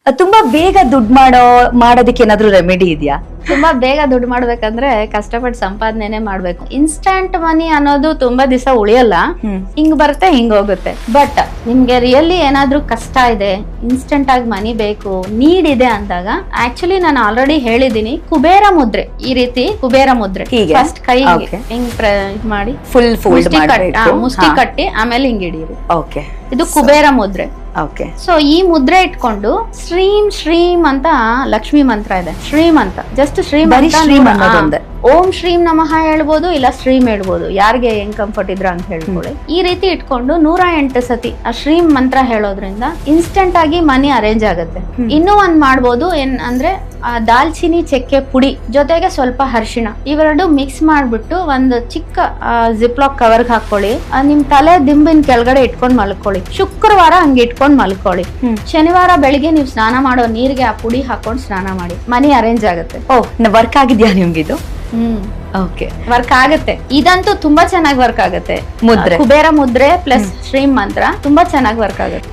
ತುಂಬಾ ಬೇಗ ದುಡ್ಡು ಮಾಡೋದಕ್ಕೆ ಏನಾದ್ರು ರೆಮಿಡಿ ಇದೆಯಾ? ತುಂಬಾ ಬೇಗ ದುಡ್ಡು ಮಾಡ್ಬೇಕಂದ್ರೆ ಕಷ್ಟಪಟ್ಟು ಸಂಪಾದನೆ ಮಾಡ್ಬೇಕು. ಇನ್ಸ್ಟಂಟ್ ಮನಿ ಅನ್ನೋದು ತುಂಬಾ ದಿವಸ ಉಳಿಯಲ್ಲ, ಹಿಂಗ್ ಬರುತ್ತೆ ಹಿಂಗ್ ಹೋಗುತ್ತೆ. ಬಟ್ ನಿಮ್ಗೆ ರಿಯಲಿ ಏನಾದ್ರೂ ಕಷ್ಟ ಇದೆ, ಇನ್ಸ್ಟಂಟ್ ಆಗಿ ಮನಿ ಬೇಕು, ನೀಡ್ ಇದೆ ಅಂದಾಗ ಆಕ್ಚುಲಿ ನಾನು ಆಲ್ರೆಡಿ ಹೇಳಿದೀನಿ, ಕುಬೇರ ಮುದ್ರೆ. ಈ ರೀತಿ ಕುಬೇರ ಮುದ್ರೆ ಫಸ್ಟ್ ಕೈ ಹಿಂಗ್ ಇದ್ ಮಾಡಿ ಫುಲ್ ಫೋಲ್ಡ್ ಮುಷ್ಟಿ ಕಟ್ಟಿ ಆಮೇಲೆ ಹಿಂಗ್ ಹಿಡೀರಿ. ಓಕೆ, ಇದು ಕುಬೇರ ಮುದ್ರೆ. ಓಕೆ. ಸೊ ಈ ಮುದ್ರೆ ಇಟ್ಕೊಂಡು ಶ್ರೀಂ ಅಂತ ಲಕ್ಷ್ಮಿ ಮಂತ್ರ ಇದೆ. ಶ್ರೀಂ ಅಂತ ಜಸ್ಟ್ ಶ್ರೀಂ ಓಂ ಶ್ರೀಂ ನಮಃ ಹೇಳ್ಬೋದು, ಇಲ್ಲ ಶ್ರೀಂ ಹೇಳ್ಬೋದು, ಯಾರಿಗೆ ಹೆಂಗ್ ಕಂಫರ್ಟ್ ಇದ್ರ ಅಂತ ಹೇಳ್ಕೊಳ್ಳಿ. ಈ ರೀತಿ ಇಟ್ಕೊಂಡು 108 ಸತಿ ಆ ಶ್ರೀಂ ಮಂತ್ರ ಹೇಳೋದ್ರಿಂದ ಇನ್ಸ್ಟೆಂಟ್ ಆಗಿ ಮನಿ ಅರೇಂಜ್ ಆಗುತ್ತೆ. ಇನ್ನೂ ಒಂದ್ ಮಾಡ್ಬೋದು, ಏನ್ ಅಂದ್ರೆ ದಾಲ್ಚಿನಿ ಚಕ್ಕೆ ಪುಡಿ ಜೊತೆಗೆ ಸ್ವಲ್ಪ ಅರಿಶಿಣ ಇವೆರಡು ಮಿಕ್ಸ್ ಮಾಡ್ಬಿಟ್ಟು ಒಂದು ಚಿಕ್ಕ ಜಿಪ್ಲಾಕ್ ಕವರ್ ಹಾಕೊಳ್ಳಿ. ನಿಮ್ ತಲೆ ದಿಂಬಿನ ಕೆಳಗಡೆ ಇಟ್ಕೊಂಡ್ ಮಲ್ಕೊಳ್ಳಿ. ಶುಕ್ರವಾರ ಹಂಗೆ ಇಟ್ಕೊಂಡ್ ಮಲ್ಕೊಳ್ಳಿ. ಶನಿವಾರ ಬೆಳಿಗ್ಗೆ ನೀವು ಸ್ನಾನ ಮಾಡೋ ನೀರಿಗೆ ಆ ಪುಡಿ ಹಾಕೊಂಡ್ ಸ್ನಾನ ಮಾಡಿ, ಮನಿ ಅರೇಂಜ್ ಆಗುತ್ತೆ. ವರ್ಕ್ ಆಗಿದ್ಯಾ ನಿಮ್ಗಿದು? ಓಕೆ, ವರ್ಕ್ ಆಗುತ್ತೆ. ಇದಂತೂ ತುಂಬಾ ಚೆನ್ನಾಗಿ ವರ್ಕ್ ಆಗುತ್ತೆ. ಮುದ್ರೆ, ಕುಬೇರ ಮುದ್ರೆ ಪ್ಲಸ್ ಶ್ರೀಂ ಮಂತ್ರ ತುಂಬಾ ಚೆನ್ನಾಗಿ ವರ್ಕ್ ಆಗುತ್ತೆ.